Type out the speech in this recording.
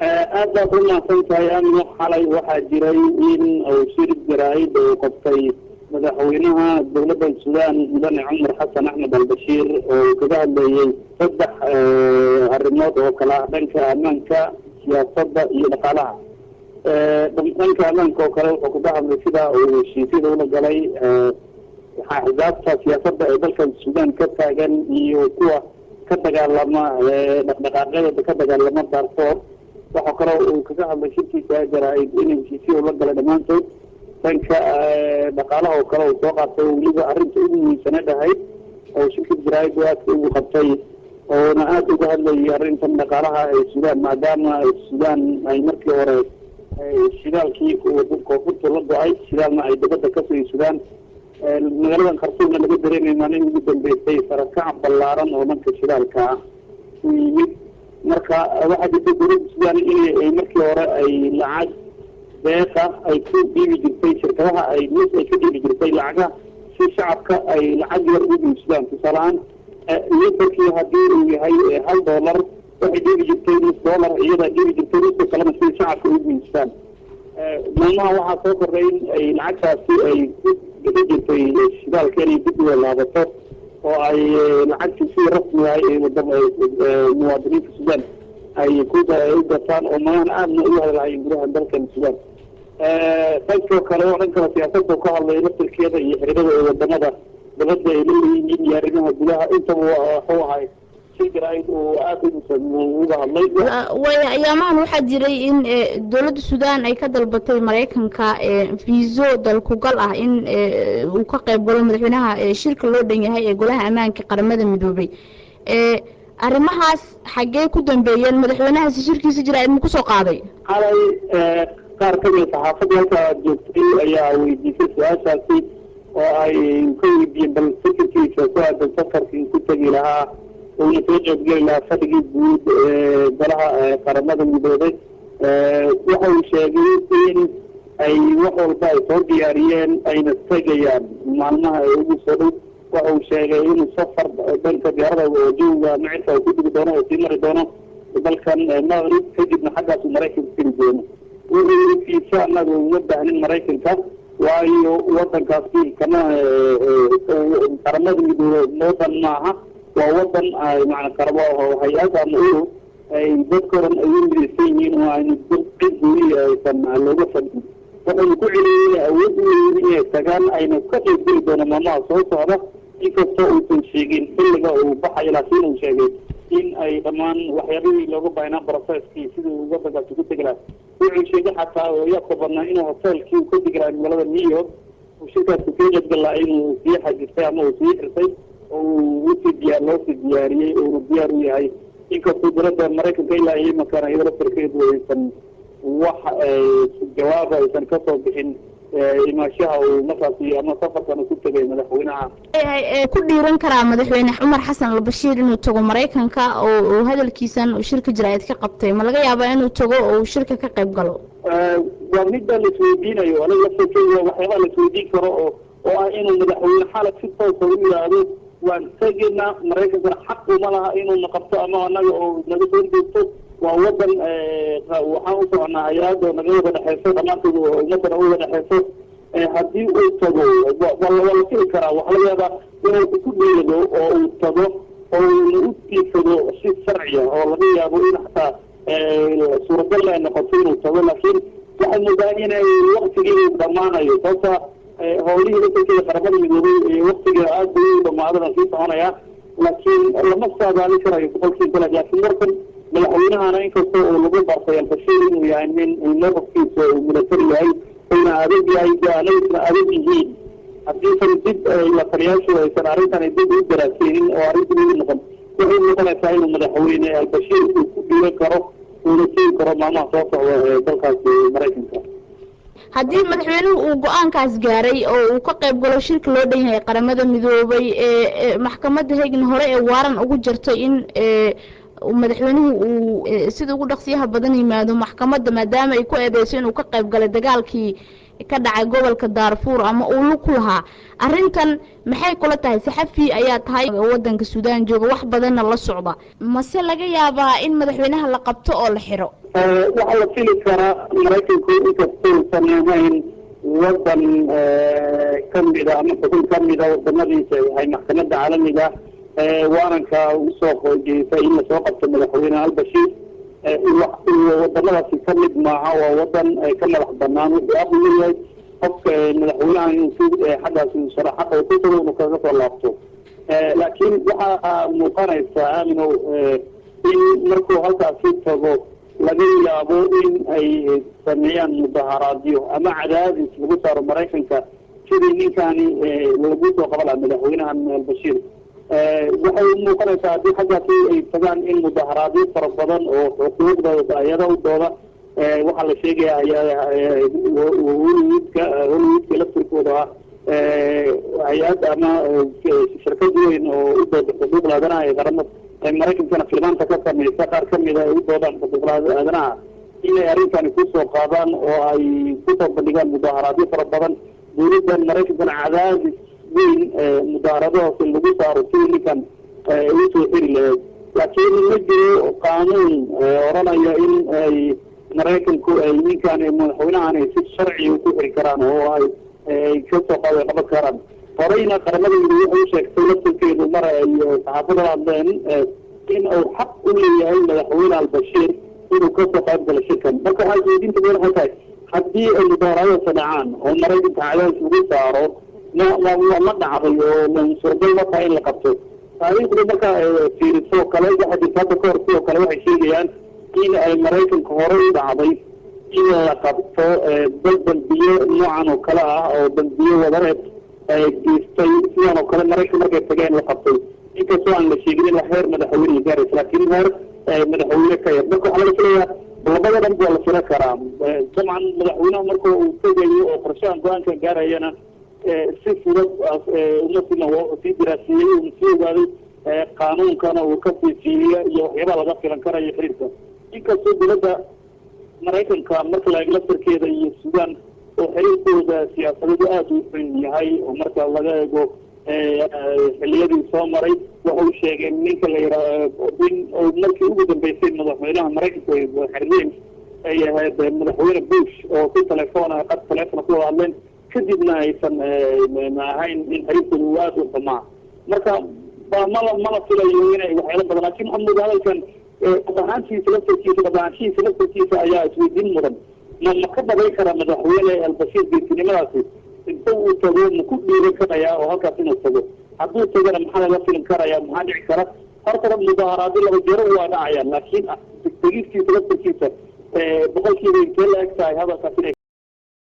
aada ku mahadsantahay amni xalay waxaa jiray in uu shir jaraa'id uu qabtay madaxweynaha dowladda suudaan mudane cumar xasan axmed albashiir oo kaga hadlayay saddex arrimood oo kala dhanka ammaanka siyaasadda iyo dhaqaalaha. dhanka ammaanka oo kale wuxuu kaga hadlay sida uu heshiisyada ula galay axzaabta siyaasadda ee dalka suudaan ka taagan iyo kuwa ka dagaalama dhaqdhaqaaqyada ka dagaalama daarfoor. waxaa kaloo uu kaga hadlay shirkiisa jaraa'id in heshiisyo ula galay dhammaantood. dhanka dhaqaalaha oo kale uu soo qaatay weliba arrinta ugu muhiimsaneed ahayd oo shirka jaraa'id aadka ugu qabtay oona aada uga hadlayay arrintan dhaqaalaha ee suudaan maadaama suudaan ay markii hore shidaalkii koonfurta la go-ay shidaalna ay dibadda ka soo suudaan. magaaladan khartuumna laga dareemay maalin ugu dambeysay sarakac ballaaran oo dhanka shidaalka ah u yimid. marka waxaa jirta dowladda suudaan in markii hore ay lacag deeqa ay ku dhiibi jirtay shirkadaha ay ka dhiibi jirtay lacagaha si shacabka ay lacag yar ugu iibsadaan. tusaalehaan litarkii haddii uu yahay $1 waxay dhiibi jirtay $1 iyadaa dhiibi jirtay nuska kalena si shacabka ugu iibsadaan. maalmaha waxaa soo korray in ay lacagtaasi ay ku bixi jirtay shidaalka inay dib uga laabato oo ay lacagtii si rasmi ah muwaadiniinta suudaan ay u gataan oo maaan aadna ugu hadlahayen gudaha dalkan suudaan. dhanka kale oo dhan kale siyaasadda ka hadlay laftirkeeda iyo xiriirada ee wadamada dabadda ay leeyihiin iyo arrimaha gudaha intaba wuxuu ahay shir jaraa'id oo aada uga hadlay. ayaamahan waxaa jiray in dowladda suudaan ay ka dalbatay maraykanka fiiso dalkugal ah in uu ka qayb galo madaxweynaha shirka loo dhan yahay ee golaha ammaanka qaramada midoobay. arrimahaas xaggee ku dambeeyeen? madaxweynahaasi shirkiisa jaraa'id ma kusoo qaaday? xalay qaar ka mid saxaafadda halkaa joogtay ayaa weydiisay su-aashaasi oo ay ka weydiiyeen bal fikirkiisa ku aadan safarkii ku tegi lahaa uuna soo qaybgeli lahaa fadhigii guud golaha qaramada midoobay. waxa uu sheegay in ay wax walba ay soo diyaariyeen ayna tegayaan maalmaha ee ugu soo dhow. waxa uu sheegay inuu safar dhanka diyaarada jooga micirka ku digi doono oo sii mari doono dalkan maqrib kadibna xaggaas uu maraykanka tegi doono. wuxuu yiri fiisa annaga uma baahnin maraykanka waayo wadankaasi kama qaramada midoobay wadan maaha waa wadan macna qarabo oo hay-ad ama urur ay dadkoodan ay u midaysan yihiin oo aynu cid gooni aysan looga fadhin. wuxuuna ku celiyey awood u leeyihin inay tagaan ayna ka qaybgeli doono maalmaha soo socda inkastoo uusan sheegin xilliga uu baxayo laakiin uu sheegay in ay dhammaan waxyaabihii looga baahnaa processkii sidii uu wadankaasi ku tegi lahaa. wuxuu sheegay xataa oo yaabka badnaa inuu hoteelkii uu ka degi lahaa magaalada New York uu shirkaasi ka qaybgalaa inuu sii xajistay ama uu sii xirtay oo loo sii diyaariyey oo diyaar u yahay inkastoo dowladda maraykanka ilaa iyo makaan iyada laftirkeedu aysan wax jawaaba aysan ka soo bixin imaashaha uu markaasi ama safarkan ku tegay madaxweynaha. ku dhiiran karaa madaxweyne cumar xasan albashiir inuu tago maraykanka oo hadalkiisan uu shirka jaraa'id ka qabtay ma laga yaabaa inuu tago oo uu shirka ka qayb galo? waa midda la isweydiinayo aniga laftirkeeda waxyaabaa la isweydiin karo oo ah inuu madaxweyne xaalad si toosa u yidhaahdo waan tegayna maraykankana xaq uma laha inuu naqabto ama anaga oo naga soo joogto waa wadan waxaan u soconaa hay-ad oo naga wada dhexeyso dhammaantood ummadana u wada dhexeyso. haddii uu tago waa la fili karaa waxa laga yaabaa inuu ku dhiirado oo uu tago oo uuna u tiirsado si sharciya oo laga yaabo in xataa suuragal ay noqoto inuu tago laakiin waxay moodaan inay waktigii dhammaanayo sababta howlihii laftirkeeda qaramada midoobay waktiga aada bay u dhamaadana sii soconaya laakiin lama saadaalin karayo boqolkiiba laakiin markan madaxweynahana inkastoo uu lagu bartay albashiir inuu yahay nin mowqifkiisa uu militari yahay ayna adag yahay gaanaysna adag yihiin haddiisan dib la taliyaashu aysan arrintan dib u daraaseynin oo arrintan ugu noqon waxay noqonaysaa inuu madaxweyne albashiir uu ku dhiiran karo uuna siin karo maalmaha soo socda ee dalkaasi maraykanka. haddii madaxweynuhu uu go-aankaas gaaray oo uu ka qayb galo shirka loo dhan yahay qaramada midoobay maxkamadda Hague hore ee waaran ugu jirtay in madaxweynuhu uu sida ugu dhaqsiyaha badan yimaado maxkamadda maadaama ay ku eedeyso inuu ka qayb galay dagaalkii ka dhacay gobolka Darfur ama uu ku lahaa arrintan maxay kula tahay saxafi ayaa tahay wadanka Suudaan jooga wax badan la socda mase laga yaabaa in madaxweynaha la qabto oo la xiro waxa la fili karaa Mareykanku inkastoo sameeyeen wadan kamida ama xukun kamida wadamadiisa ay maxkamadda caalamiga waaranka u soo qoojisay in la soo qabto madaxweynaha al-Bashir wadamadaasi ka mid maaha waa wadan ka madax banaan wuxuu aqoonyahay qofka madaxweynaha inuu xaggaasi sharaxaad ku tago inuu kaga soo laabto laakiin waxa muuqanaysa amino in markuu halkaasi tago laga yaabo in ay sameeyaan mudaharaadyo ama cadaadis lagu saaro Mareykanka sidii ninkani lagu soo qaban madaxweynaha al-Bashir waxay muuqanaysaa haddii xaggaasi ay tagaan in mudaharaadyo fara badan oo xuquuqda ayada u dooda waxaa la sheegayaa Hollywoodka laftirkooda hay-ad ama shirkad weyn oo u dooda xuquuqda aadanaha ee qaramada Mareykankana filmaanta ka sameysa qaar kamid ah u doodaan xuquuqda aadanaha inay arrintani kusoo qaadaan oo ay kusoo bandhigaan mudaharaadyo fara badan dowladda Mareykankana cadaadis weyn mudaharadahaas lagu saaro si ninkan uu soo xiri lahayd laakiin ma jiro qaanuun oranaya in ay Mareykanku ay ninkan madaxweynahan si sharci ku xiri karaan oo ay ka soo qaban karaan horeyna qaramada waxay sheegtay laftirkeedu mar ay saxaafada hadleen in uu xaq u leeyahay madaxweynaha al-Bashir inuu ka soo qayb galo shirkan marka waxay diinta waxay tahay haddii ay mudaharado dhacaan oo Mareykanka cadaadis lagu saaro ma dhacday oo suurtagal ma tahay in la qabto taariikhda marka fiiriso kale waxa jirta ka hor sidoo kale waxay sheegayaan in ay Mareykanka hore u dhacday in la qabto dambiyo noocan oo kale ah oo dambiyo wadareed ay geystay sidoo kale Mareykanka markay tageen la qabtay inkastoo aan la sheegin in la heer madaxweyne gaaray laakiin heer madaxweyne ka yar marka waxa la filayaa labada dhan waa la filan karaa dabcan madaxweynaha marka uu tagayo oo qorshahan go-aanka gaarayana si fudud umasina si diraasiyey uu sii ogaaday qaanuunkana uu ka fiijiyo iyo waxyaaba laga filan karayo xiriirka inkastoo dowladda Mareykanka marka la eego laftirkeeda iyo Suudaan oo xiriirkooda siyaasadeed aad u weyn yahay oo marka laga eego xilliyadii soo maray wuxuu sheegay ninka la yiraahdo in markii ugu dambeysay madaxweynaha Mareykanka ay xirmeen ay ahayd madaxweyne Bush oo ku telefoon ku hadleen kadibna aysan ahayn in xiriirkoodu aad u xumaa marka ma la filayo inay waxyaalo badan laakiin Maxamed hadalkan qadaantiisa laftirkiisa ayaa isweydiin mudan ma ka dabay kara madaxweyne al-Bashir geesinimadaasi inta uu tago ma ku dhiiran karayaa oo halkaas inuu tago hadduu tagana maxaa laga filan karayaa maxaa dhici kara horta mudaharaado laba jeero waa dhacayaan laakiin tegistiisa laftirkiisa boqolkiiba intee la eg tahay hadalkaas inay